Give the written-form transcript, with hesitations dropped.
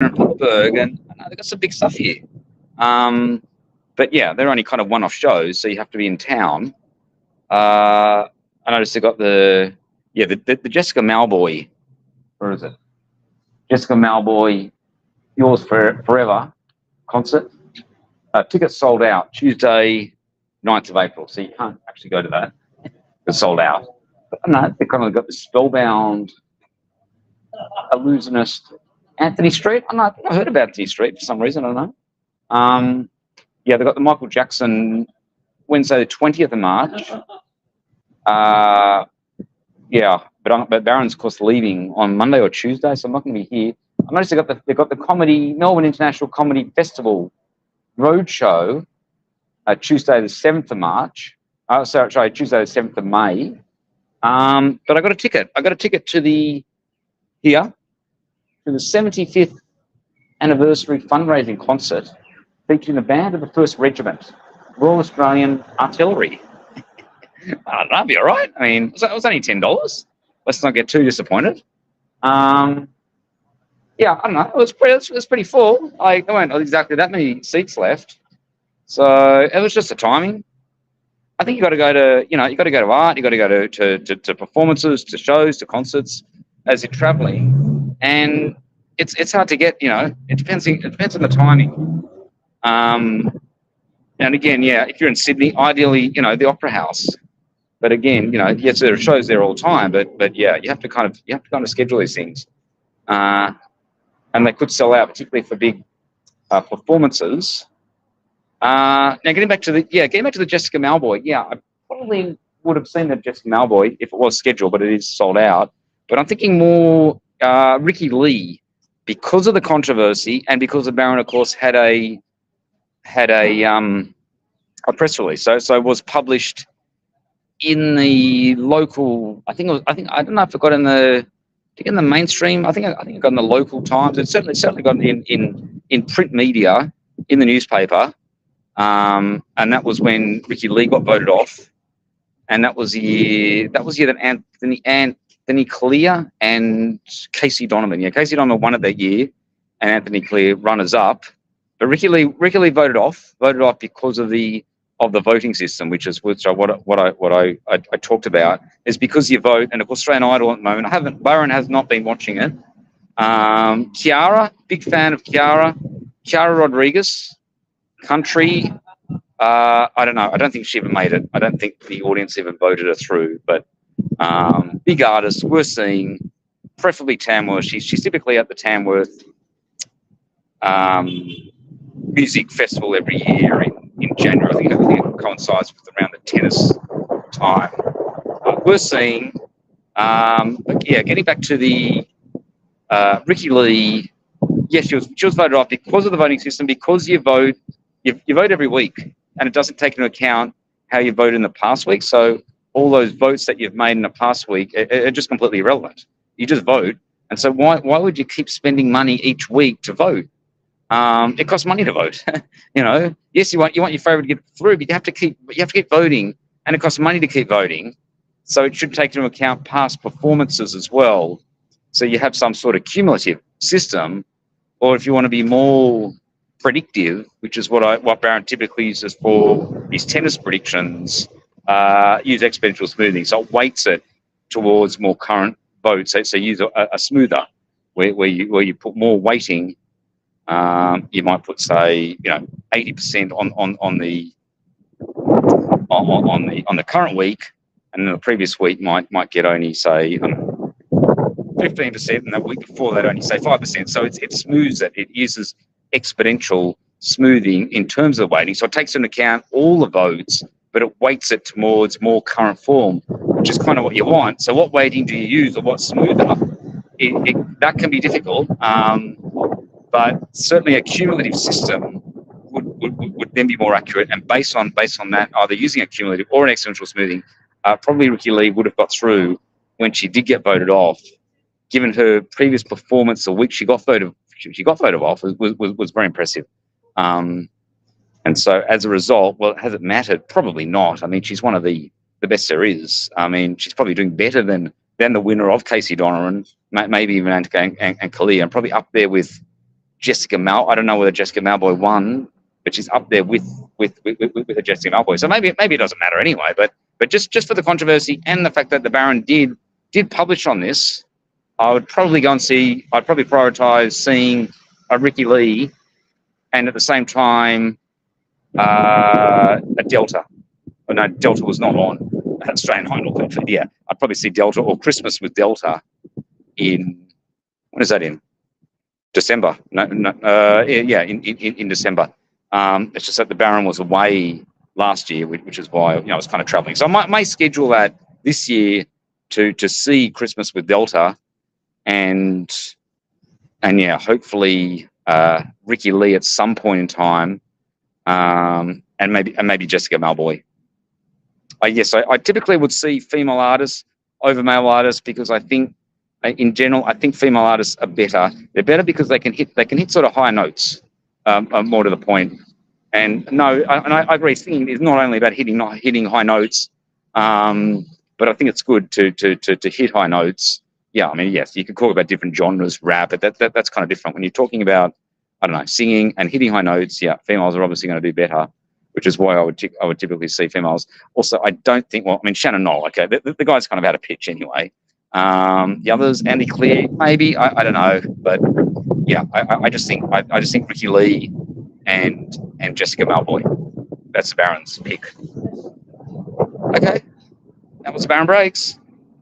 Pittsburgh, and I know they've got some big stuff here. Um, but yeah, they're only kind of one-off shows, so you have to be in town. I noticed they got the Jessica Malboy. Where is it? Jessica Malboy, Yours Forever concert. Tickets sold out Tuesday, 9th of April, so you can't actually go to that. It's sold out. But no, they kind of got the spellbound illusionist Anthony Street. I heard about Anthony Street for some reason. I don't know. Yeah, they got the Michael Jackson Wednesday, the 20th of March. Yeah, but Baron's of course leaving on Monday or Tuesday, so I'm not going to be here. I noticed they got the comedy Melbourne International Comedy Festival Roadshow Tuesday the 7th of March. Sorry, Tuesday the 7th of May. But I got a ticket. I got a ticket to the 75th anniversary fundraising concert featuring the band of the 1st Regiment, Royal Australian Artillery. That'd be all right. I mean, it was only $10. Let's not get too disappointed. Yeah, I don't know. It was pretty full. There weren't exactly that many seats left, so it was just the timing. I think you got to go to art, you got to go to performances, to shows, to concerts as you're traveling, and it's hard to get. It depends on the timing. And again, yeah, if you're in Sydney, ideally, the Opera House. But again, yes, there are shows there all the time, but yeah, you have to kind of schedule these things, and they could sell out, particularly for big performances. Now getting back to the Jessica Malboy, yeah, I probably would have seen the Jessica Malboy if it was scheduled, but it is sold out. But I'm thinking more Ricky Lee, because of the controversy and because the Baron, of course, had a press release. So it was published in the local. I don't know if it got in the mainstream. I think it got in the local Times. It certainly got in print media, in the newspaper. And that was when Ricky Lee got voted off, and that was the year that Anthony Clear and Casey Donovan. Yeah, Casey Donovan won it that year, and Anthony Clear runners up. But Ricky Lee voted off because of the voting system, which what I talked about, is because you vote, and of course Australian Idol at the moment. Byron has not been watching it. Kiara, big fan of Kiara Rodriguez. Country, I don't know. I don't think she ever made it. I don't think the audience even voted her through. But big artist, we're seeing, preferably Tamworth. She's typically at the Tamworth music festival every year in January. I think it coincides with around the tennis time. We're seeing, getting back to the Ricky Lee. Yes, she was voted off because of the voting system. Because you vote every week, and it doesn't take into account how you voted in the past week. So all those votes that you've made in the past week are just completely irrelevant. You just vote, and so why would you keep spending money each week to vote? It costs money to vote. Yes, you want your favourite to get through, but you have to keep voting, and it costs money to keep voting. So it should take into account past performances as well. So you have some sort of cumulative system, or if you want to be more predictive, which is what Baron typically uses for his tennis predictions, use exponential smoothing. So it weights it towards more current votes. So use a smoother where you put more weighting. You might put, say, 80% on the current week, and then the previous week might get only, say, 15%, and the week before that only, say, 5%. So it smooths it. It uses exponential smoothing in terms of weighting. So it takes into account all the votes, but it weights it towards more current form, which is kind of what you want. So what weighting do you use, or what smoother? That can be difficult, but certainly a cumulative system would then be more accurate. And based on that, either using a cumulative or an exponential smoothing, probably Ricky Lee would have got through when she did get voted off. Given her previous performance, the week she got voted off was very impressive. And so as a result, well, has it mattered? Probably not. I mean, she's one of the best there is. I mean, she's probably doing better than the winner of Casey Donovan, maybe even Anthony and Kalia, and probably up there with I don't know whether Jessica Malboy won, but she's up there with a Jessica Malboy. So maybe it doesn't matter anyway. But just for the controversy and the fact that the Baron did publish on this, I would probably go and see. I'd probably prioritise seeing a Ricky Lee, and at the same time a Delta. Oh, no, Delta was not on Australian High North. Actually, yeah, I'd probably see Delta or Christmas with Delta in, when is that in? December. No, in December. It's just that the Baron was away last year, which is why I was kind of travelling. So I may schedule that this year to see Christmas with Delta, and yeah, hopefully Ricky Lee at some point in time, and maybe Jessica Malboy. Yes, I typically would see female artists over male artists because I think, in general, I think female artists are better. They're better because they can hit sort of higher notes, more to the point. And no, I agree. Singing is not only about hitting high notes, but I think it's good to hit high notes. Yeah, I mean, yes, you could talk about different genres, rap, but that's kind of different. When you're talking about, I don't know, singing and hitting high notes, yeah, females are obviously going to do better, which is why I would typically see females. Also, I don't think, well, I mean, Shannon Noll, okay, the guy's kind of out of pitch anyway. The others, Andy Clear, maybe, I don't know, but yeah, I just think Ricky Lee and Jessica Malboy. That's the Baron's pick. Okay, that was the Baron Breaks.